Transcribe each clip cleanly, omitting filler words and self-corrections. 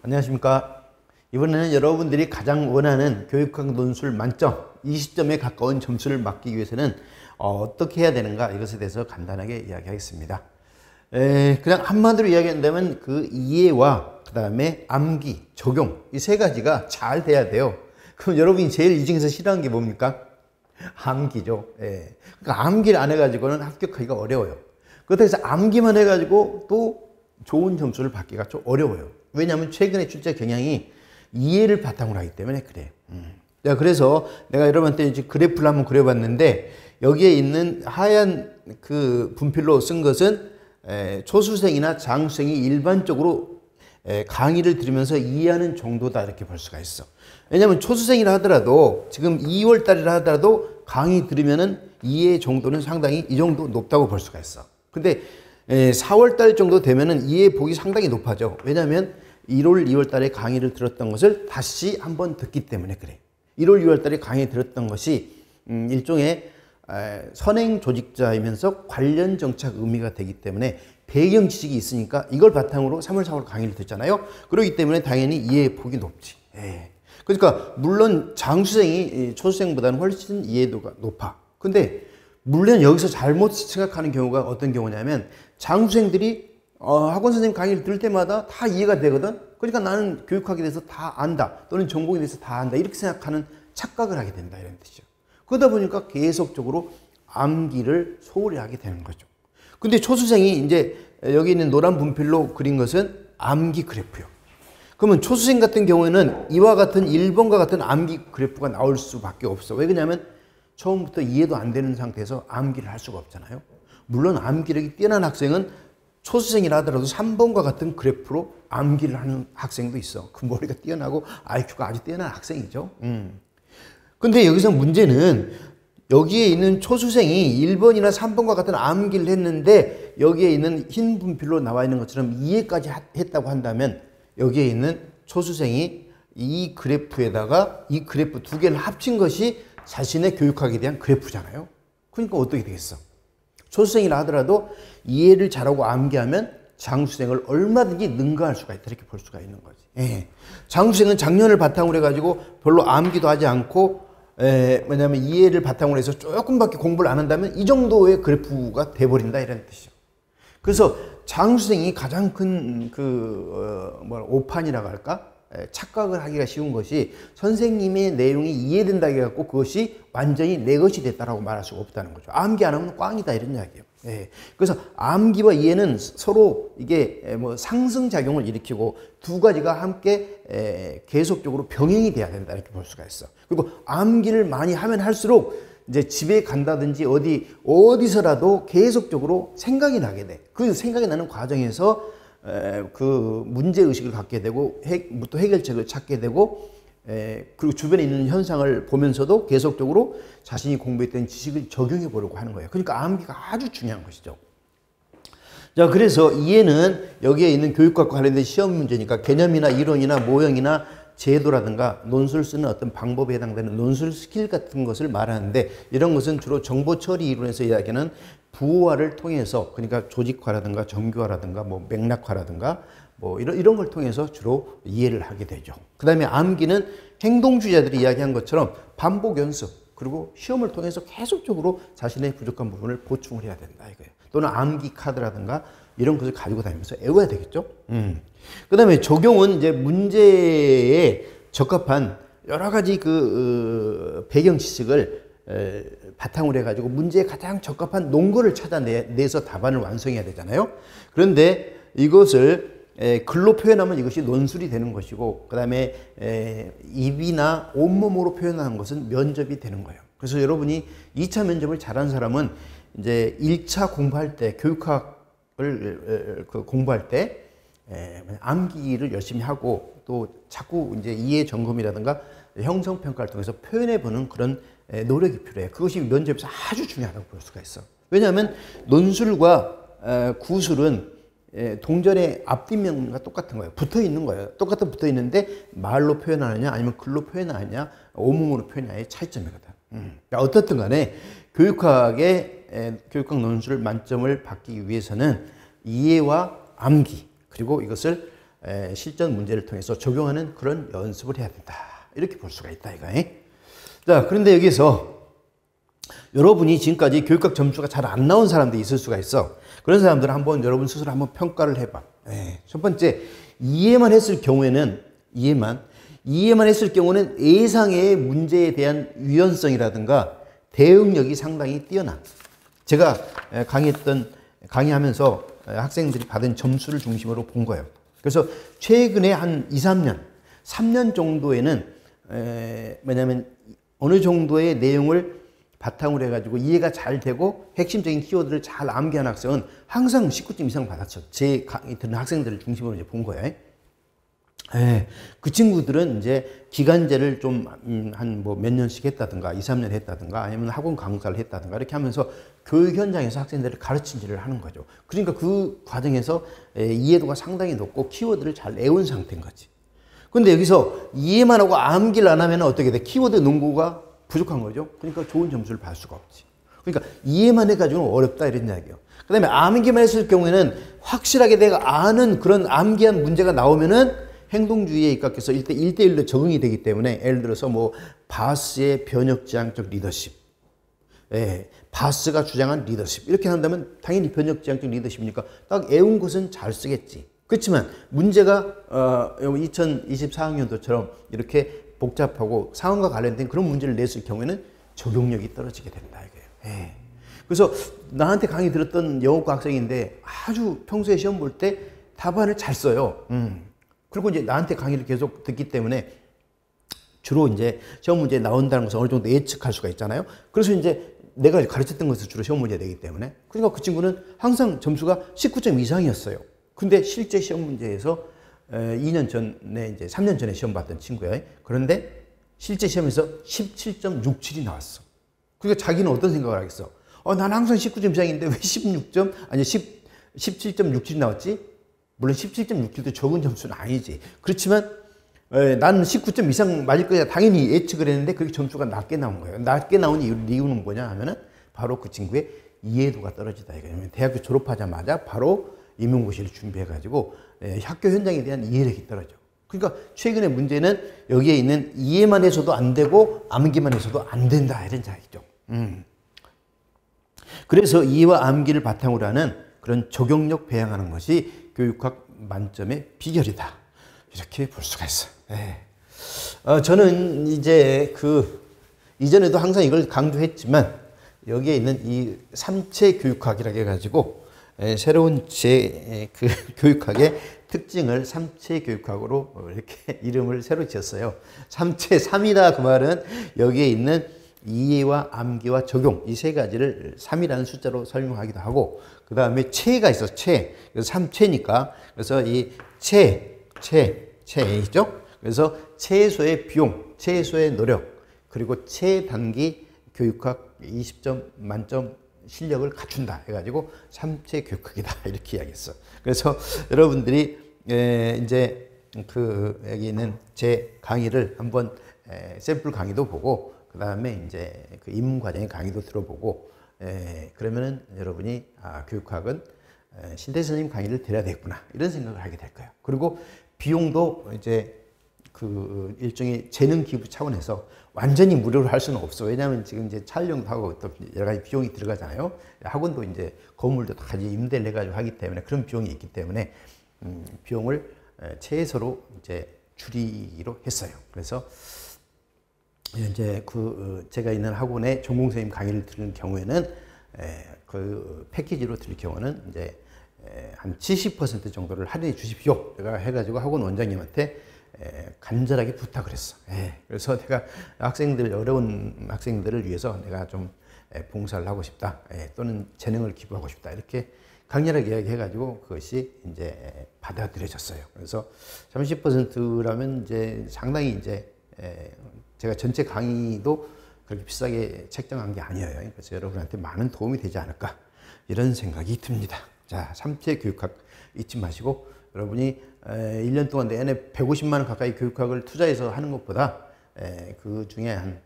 안녕하십니까. 이번에는 여러분들이 가장 원하는 교육학 논술 만점 20점에 가까운 점수를 받기 위해서는 어떻게 해야 되는가, 이것에 대해서 간단하게 이야기하겠습니다. 그냥 한마디로 이야기한다면 그 이해와 그 다음에 암기, 적용, 이 세 가지가 잘 돼야 돼요. 그럼 여러분이 제일 이 중에서 싫어하는 게 뭡니까? 암기죠. 그러니까 암기를 안 해가지고는 합격하기가 어려워요. 그렇다고 해서 암기만 해가지고 또 좋은 점수를 받기가 좀 어려워요. 왜냐하면 최근에 출제 경향이 이해를 바탕으로 하기 때문에 그래요. 자, 그래서 내가 여러분한테 이제 그래프를 한번 그려봤는데, 여기에 있는 하얀 그 분필로 쓴 것은 초수생이나 장수생이 일반적으로 강의를 들으면서 이해하는 정도다, 이렇게 볼 수가 있어. 왜냐하면 초수생이라 하더라도 지금 2월 달이라 하더라도 강의 들으면은 이해 정도는 상당히 이 정도 높다고 볼 수가 있어. 근데 4월 달 정도 되면은 이해 폭이 상당히 높아져. 왜냐하면 1월, 2월 달에 강의를 들었던 것을 다시 한번 듣기 때문에 그래. 1월, 2월 달에 강의 들었던 것이 일종의 선행 조직자이면서 관련 정책 의미가 되기 때문에 배경 지식이 있으니까 이걸 바탕으로 3월, 4월 강의를 듣잖아요. 그렇기 때문에 당연히 이해 폭이 높지. 그러니까 물론 장수생이 초수생보다는 훨씬 이해도가 높아. 근데 물론 여기서 잘못 생각하는 경우가 어떤 경우냐면, 장수생들이 학원 선생님 강의를 들을 때마다 다 이해가 되거든. 그러니까 나는 교육학에 대해서 다 안다, 또는 전공에 대해서 다 안다, 이렇게 생각하는 착각을 하게 된다, 이런 뜻이죠. 그러다 보니까 계속적으로 암기를 소홀히 하게 되는 거죠. 근데 초수생이 이제 여기 있는 노란 분필로 그린 것은 암기 그래프요. 그러면 초수생 같은 경우에는 이와 같은 1번과 같은 암기 그래프가 나올 수밖에 없어. 왜 그러냐면 처음부터 이해도 안 되는 상태에서 암기를 할 수가 없잖아요. 물론 암기력이 뛰어난 학생은 초수생이라 하더라도 3번과 같은 그래프로 암기를 하는 학생도 있어. 그 머리가 뛰어나고 IQ가 아주 뛰어난 학생이죠. 근데 여기서 문제는 여기에 있는 초수생이 1번이나 3번과 같은 암기를 했는데, 여기에 있는 흰 분필로 나와 있는 것처럼 이해까지 했다고 한다면, 여기에 있는 초수생이 이 그래프에다가 이 그래프 두 개를 합친 것이 자신의 교육학에 대한 그래프잖아요. 그러니까 어떻게 되겠어? 초수생이라 하더라도 이해를 잘하고 암기하면 장수생을 얼마든지 능가할 수가 있다, 이렇게 볼 수가 있는 거지. 장수생은 작년을 바탕으로 해가지고 별로 암기도 하지 않고, 왜냐하면 이해를 바탕으로 해서 조금밖에 공부를 안 한다면 이 정도의 그래프가 돼버린다, 이런 뜻이죠. 그래서 장수생이 가장 큰 오판이라고 할까? 착각을 하기가 쉬운 것이, 선생님의 내용이 이해된다 해갖고 그것이 완전히 내 것이 됐다라고 말할 수가 없다는 거죠. 암기 안 하면 꽝이다, 이런 이야기예요. 그래서 암기와 이해는 서로 이게 상승작용을 일으키고 두 가지가 함께 계속적으로 병행이 돼야 된다, 이렇게 볼 수가 있어. 그리고 암기를 많이 하면 할수록 이제 집에 간다든지 어디서라도 계속적으로 생각이 나게 돼. 그 생각이 나는 과정에서 그 문제의식을 갖게 되고, 또 해결책을 찾게 되고, 그리고 주변에 있는 현상을 보면서도 계속적으로 자신이 공부했던 지식을 적용해 보려고 하는 거예요. 그러니까 암기가 아주 중요한 것이죠. 자, 그래서 이해는 여기에 있는 교육과 관련된 시험 문제니까 개념이나 이론이나 모형이나 제도라든가 논술 쓰는 어떤 방법에 해당되는 논술 스킬 같은 것을 말하는데, 이런 것은 주로 정보 처리 이론에서 이야기하는 부호화를 통해서, 그러니까 조직화라든가 정교화라든가 맥락화라든가 이런 걸 통해서 주로 이해를 하게 되죠. 그 다음에 암기는 행동주의자들이 이야기한 것처럼 반복 연습, 그리고 시험을 통해서 계속적으로 자신의 부족한 부분을 보충을 해야 된다, 이거예요. 또는 암기 카드라든가 이런 것을 가지고 다니면서 외워야 되겠죠. 그 다음에 적용은 이제 문제에 적합한 여러 가지 배경 지식을 바탕으로 해가지고 문제에 가장 적합한 논거를 찾아내서 답안을 완성해야 되잖아요. 그런데 이것을 글로 표현하면 이것이 논술이 되는 것이고, 그 다음에 입이나 온몸으로 표현하는 것은 면접이 되는 거예요. 그래서 여러분이 2차 면접을 잘한 사람은 이제 1차 공부할 때, 교육학을 공부할 때 암기를 열심히 하고, 또 자꾸 이제 이해 점검이라든가 형성평가를 통해서 표현해보는 그런 노력이 필요해요. 그것이 면접에서 아주 중요하다고 볼 수가 있어. 왜냐하면 논술과 구술은 동전의 앞뒷면과 똑같은 거예요. 붙어 있는 거예요. 똑같은 붙어 있는데 말로 표현하느냐 아니면 글로 표현하느냐, 온몸으로 표현하느냐의 차이점이거든. 어떻든 간에 교육학 논술을 만점을 받기 위해서는 이해와 암기, 그리고 이것을 실전 문제를 통해서 적용하는 그런 연습을 해야 된다. 이렇게 볼 수가 있다 이거. 자, 그런데 여기서 여러분이 지금까지 교육학 점수가 잘 안 나온 사람들이 있을 수가 있어. 그런 사람들은 한번 여러분 스스로 한번 평가를 해봐. 첫 번째, 이해만 했을 경우에는 이해만 했을 경우는 예상의 문제에 대한 유연성이라든가 대응력이 상당히 뛰어나. 제가 강의하면서 학생들이 받은 점수를 중심으로 본 거예요. 그래서 최근에 한 2, 3년 정도에는 뭐냐면 어느 정도의 내용을 바탕으로 해가지고 이해가 잘 되고 핵심적인 키워드를 잘 암기한 학생은 항상 19점 이상 받았죠. 제 강의 듣는 학생들을 중심으로 이제 본 거예요. 그 친구들은 이제 기간제를 좀 한 뭐 몇 년씩 했다든가 2, 3년 했다든가 아니면 학원 강사를 했다든가 이렇게 하면서 교육 현장에서 학생들을 가르친 일을 하는 거죠. 그러니까 그 과정에서 이해도가 상당히 높고 키워드를 잘 외운 상태인 거지. 근데 여기서 이해만 하고 암기를 안 하면 어떻게 돼? 키워드 농구가 부족한 거죠. 그러니까 좋은 점수를 받을 수가 없지. 그러니까 이해만 해가지고는 어렵다 이런 이야기예요. 그 다음에 암기만 했을 경우에는 확실하게 내가 아는 그런 암기한 문제가 나오면은 행동주의에 입각해서 1대1로 적응이 되기 때문에 예를 들어서 뭐 바스의 변혁지향적 리더십, 바스가 주장한 리더십 이렇게 한다면 당연히 변혁지향적 리더십이니까 딱 외운 것은 잘 쓰겠지. 그렇지만 문제가 2024학년도처럼 이렇게 복잡하고 상황과 관련된 그런 문제를 냈을 경우에는 적용력이 떨어지게 된다 이거예요. 그래서 나한테 강의 들었던 영어과 학생인데 아주 평소에 시험 볼 때 답안을 잘 써요. 그리고 이제 나한테 강의를 계속 듣기 때문에 주로 이제 시험 문제에 나온다는 것을 어느 정도 예측할 수가 있잖아요. 그래서 이제 내가 가르쳤던 것을 주로 시험 문제가 되기 때문에. 그러니까 그 친구는 항상 점수가 19점 이상이었어요. 근데 실제 시험 문제에서 2년 전에 이제 3년 전에 시험 봤던 친구예요. 그런데 실제 시험에서 17.67이 나왔어. 그러니까 자기는 어떤 생각을 하겠어? 난 항상 19점 이상인데 왜 16점 아니 17.67이 나왔지? 물론 17.67도 적은 점수는 아니지. 그렇지만 나는 19점 이상 맞을 거야 당연히 예측을 했는데 그렇게 점수가 낮게 나온 거예요. 낮게 나온 이유는 뭐냐 하면은 바로 그 친구의 이해도가 떨어지다 이거예요. 대학교 졸업하자마자 바로 임용고시를 준비해가지고 학교 현장에 대한 이해력이 떨어져. 그러니까 최근의 문제는 여기에 있는 이해만 해서도 안 되고 암기만 해서도 안 된다 이런 이야기죠. 그래서 이해와 암기를 바탕으로 하는 그런 적용력 배양하는 것이 교육학 만점의 비결이다. 이렇게 볼 수가 있어요. 저는 이제 이전에도 항상 이걸 강조했지만 여기에 있는 이 삼체 교육학이라고 해가지고 새로운 제 교육학의 특징을 삼체 교육학으로 이렇게 이름을 새로 지었어요. 삼체 3이다 그 말은 여기에 있는 이해와 암기와 적용 이 세 가지를 3이라는 숫자로 설명하기도 하고 그 다음에 체가 있어 체. 그래서 3체니까 그래서 이 체이죠. 그래서 최소의 비용, 최소의 노력 그리고 최단기 교육학 20점 만점 실력을 갖춘다 해가지고 삼체 교육학이다 이렇게 이야기했어. 그래서 여러분들이 이제 여기 있는 제 강의를 한번 샘플 강의도 보고 그 다음에 이제 그 입문 과정의 강의도 들어보고 그러면은 여러분이 교육학은 신태 선생님 강의를 들어야 되겠구나 이런 생각을 하게 될 거예요. 그리고 비용도 이제 그 일종의 재능 기부 차원에서 완전히 무료로 할 수는 없어. 왜냐하면 지금 이제 촬영도 하고 또 여러 가지 비용이 들어가잖아요. 학원도 이제 건물도 다 같이 임대를 해가지고 하기 때문에 그런 비용이 있기 때문에 비용을 최소로 이제 줄이기로 했어요. 그래서 이제 제가 있는 학원에 전공 선생님 강의를 들은 경우에는 그 패키지로 들을 경우는 이제 한 70% 정도를 할인해 주십시오. 내가 해가지고 학원 원장님한테 간절하게 부탁을 했어. 그래서 내가 어려운 학생들을 위해서 내가 좀 봉사를 하고 싶다. 또는 재능을 기부하고 싶다. 이렇게 강렬하게 이야기해가지고 그것이 이제 받아들여졌어요. 그래서 30%라면 이제 상당히 이제 제가 전체 강의도 그렇게 비싸게 책정한 게 아니에요. 그래서 여러분한테 많은 도움이 되지 않을까 이런 생각이 듭니다. 자, 삼체 교육학 잊지 마시고 여러분이 1년 동안 내내 150만 원 가까이 교육학을 투자해서 하는 것보다 그 중에 한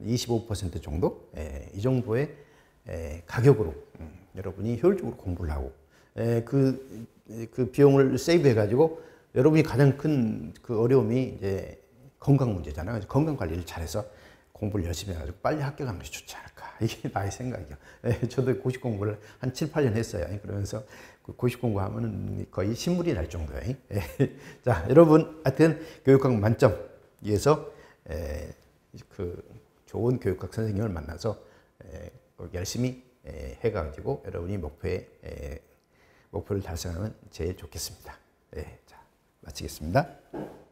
25% 정도 이 정도의 가격으로 여러분이 효율적으로 공부를 하고 그 비용을 세이브해 가지고 여러분이 가장 큰 그 어려움이 이제 건강 문제잖아요. 건강 관리를 잘해서 공부를 열심히 해가지고 빨리 합격하는 것이 좋지 않을까. 이게 나의 생각이요. 저도 고시 공부를 한 7, 8년 했어요. 그러면서 고시 공부하면 거의 신물이 날 정도예요. 자, 여러분, 하여튼 교육학 만점 위해서 그 좋은 교육학 선생님을 만나서 열심히 해가지고 여러분이 목표를 달성하면 제일 좋겠습니다. 자, 마치겠습니다.